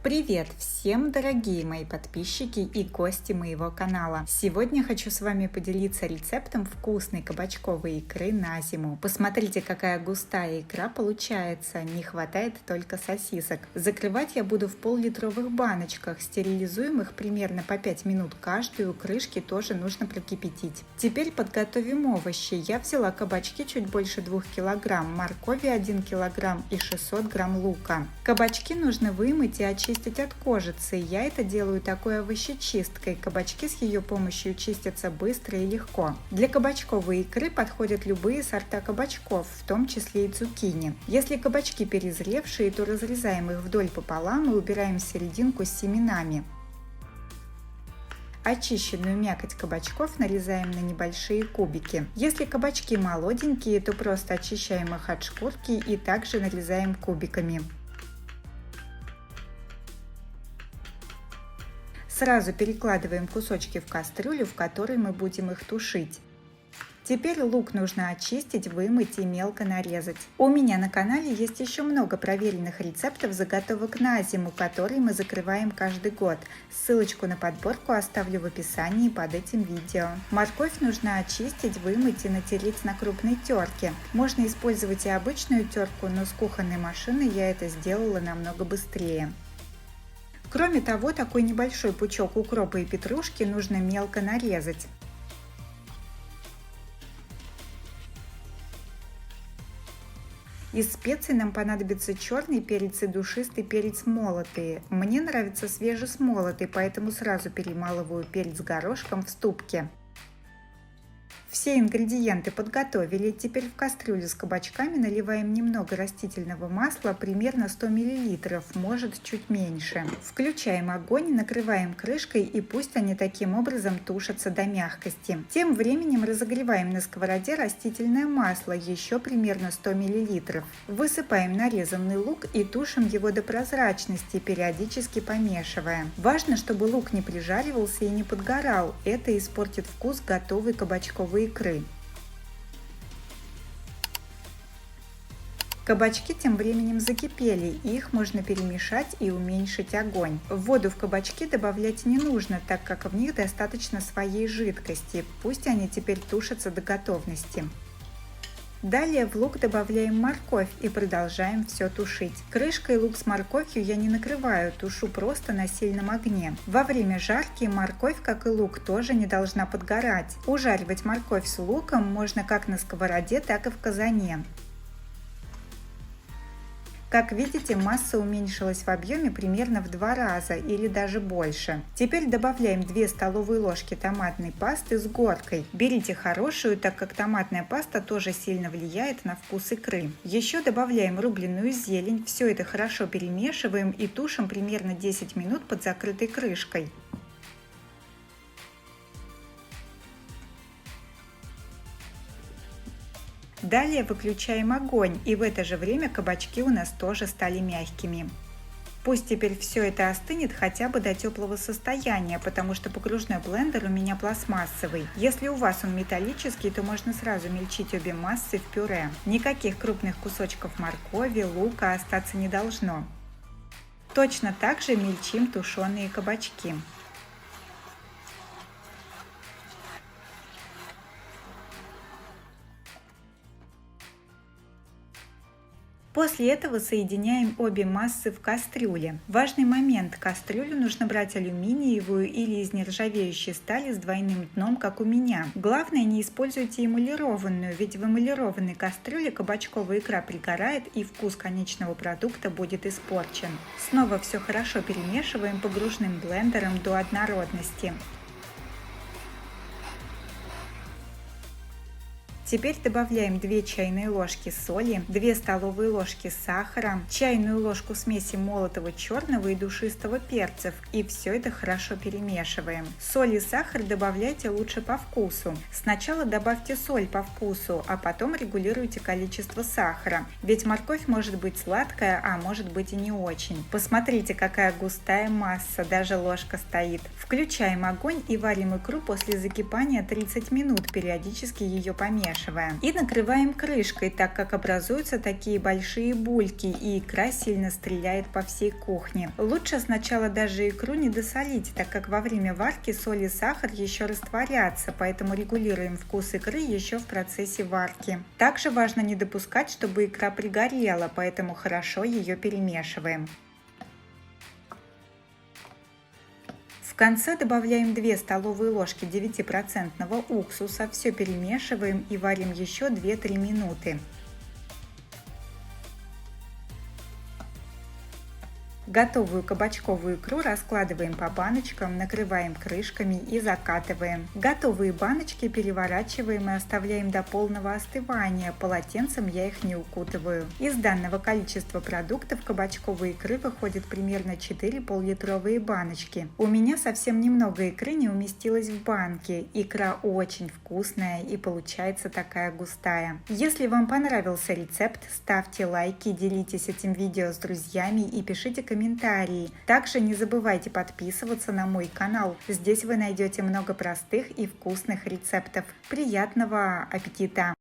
Привет всем, дорогие мои подписчики и гости моего канала! Сегодня хочу с вами поделиться рецептом вкусной кабачковой икры на зиму. Посмотрите, какая густая икра получается, не хватает только сосисок. Закрывать я буду в пол-литровых баночках, стерилизуем их примерно по 5 минут каждую, крышки тоже нужно прокипятить. Теперь подготовим овощи. Я взяла кабачки чуть больше 2 кг, моркови 1 кг и 600 грамм лука. Кабачки нужно вымыть и очистить от кожицы. Я это делаю такой овощечисткой. Кабачки с ее помощью чистятся быстро и легко. Для кабачковой икры подходят любые сорта кабачков, в том числе и цукини. Если кабачки перезревшие, то разрезаем их вдоль пополам и убираем серединку с семенами. Очищенную мякоть кабачков нарезаем на небольшие кубики. Если кабачки молоденькие, то просто очищаем их от шкурки и также нарезаем кубиками. Сразу перекладываем кусочки в кастрюлю, в которой мы будем их тушить. Теперь лук нужно очистить, вымыть и мелко нарезать. У меня на канале есть еще много проверенных рецептов заготовок на зиму, которые мы закрываем каждый год. Ссылочку на подборку оставлю в описании под этим видео. Морковь нужно очистить, вымыть и натереть на крупной терке. Можно использовать и обычную терку, но с кухонной машиной я это сделала намного быстрее. Кроме того, такой небольшой пучок укропа и петрушки нужно мелко нарезать. Из специй нам понадобится черный перец и душистый перец молотые. Мне нравится свежесмолотый, поэтому сразу перемалываю перец горошком в ступке. Все ингредиенты подготовили. Теперь в кастрюлю с кабачками наливаем немного растительного масла, примерно 100 мл, может чуть меньше. Включаем огонь, накрываем крышкой и пусть они таким образом тушатся до мягкости. Тем временем разогреваем на сковороде растительное масло, еще примерно 100 мл. Высыпаем нарезанный лук и тушим его до прозрачности, периодически помешивая. Важно, чтобы лук не прижаривался и не подгорал. Это испортит вкус готовой кабачковой икры. Кабачки тем временем закипели, их можно перемешать и уменьшить огонь. Воду в кабачки добавлять не нужно, так как в них достаточно своей жидкости, пусть они теперь тушатся до готовности. Далее в лук добавляем морковь и продолжаем все тушить. Крышкой лук с морковью я не накрываю, тушу просто на сильном огне. Во время жарки морковь, как и лук, тоже не должна подгорать. Ужаривать морковь с луком можно как на сковороде, так и в казане. Как видите, масса уменьшилась в объеме примерно в 2 раза или даже больше. Теперь добавляем 2 столовые ложки томатной пасты с горкой. Берите хорошую, так как томатная паста тоже сильно влияет на вкус икры. Еще добавляем рубленую зелень, все это хорошо перемешиваем и тушим примерно 10 минут под закрытой крышкой. Далее выключаем огонь, и в это же время кабачки у нас тоже стали мягкими. Пусть теперь все это остынет хотя бы до теплого состояния, потому что погружной блендер у меня пластмассовый. Если у вас он металлический, то можно сразу мельчить обе массы в пюре. Никаких крупных кусочков моркови, лука остаться не должно. Точно так же мельчим тушеные кабачки. После этого соединяем обе массы в кастрюле. Важный момент: кастрюлю нужно брать алюминиевую или из нержавеющей стали с двойным дном, как у меня. Главное, не используйте эмалированную, ведь в эмалированной кастрюле кабачковая икра пригорает и вкус конечного продукта будет испорчен. Снова все хорошо перемешиваем погружным блендером до однородности. Теперь добавляем 2 чайные ложки соли, 2 столовые ложки сахара, чайную ложку смеси молотого черного и душистого перцев, и все это хорошо перемешиваем. Соль и сахар добавляйте лучше по вкусу. Сначала добавьте соль по вкусу, а потом регулируйте количество сахара, ведь морковь может быть сладкая, а может быть и не очень. Посмотрите, какая густая масса, даже ложка стоит. Включаем огонь и варим икру после закипания 30 минут, периодически ее помешивая. перемешиваем. И накрываем крышкой, так как образуются такие большие бульки, и икра сильно стреляет по всей кухне. Лучше сначала даже икру не досолить, так как во время варки соль и сахар еще растворятся, поэтому регулируем вкус икры еще в процессе варки. Также важно не допускать, чтобы икра пригорела, поэтому хорошо ее перемешиваем. В конце добавляем 2 столовые ложки 9% уксуса, все перемешиваем и варим еще 2-3 минуты. Готовую кабачковую икру раскладываем по баночкам, накрываем крышками и закатываем. Готовые баночки переворачиваем и оставляем до полного остывания, полотенцем я их не укутываю. Из данного количества продуктов кабачковой икры выходит примерно 4 пол-литровые баночки. У меня совсем немного икры не уместилось в банке. Икра очень вкусная и получается такая густая. Если вам понравился рецепт, ставьте лайки, делитесь этим видео с друзьями и пишите комментарии. Также не забывайте подписываться на мой канал. Здесь вы найдете много простых и вкусных рецептов. Приятного аппетита!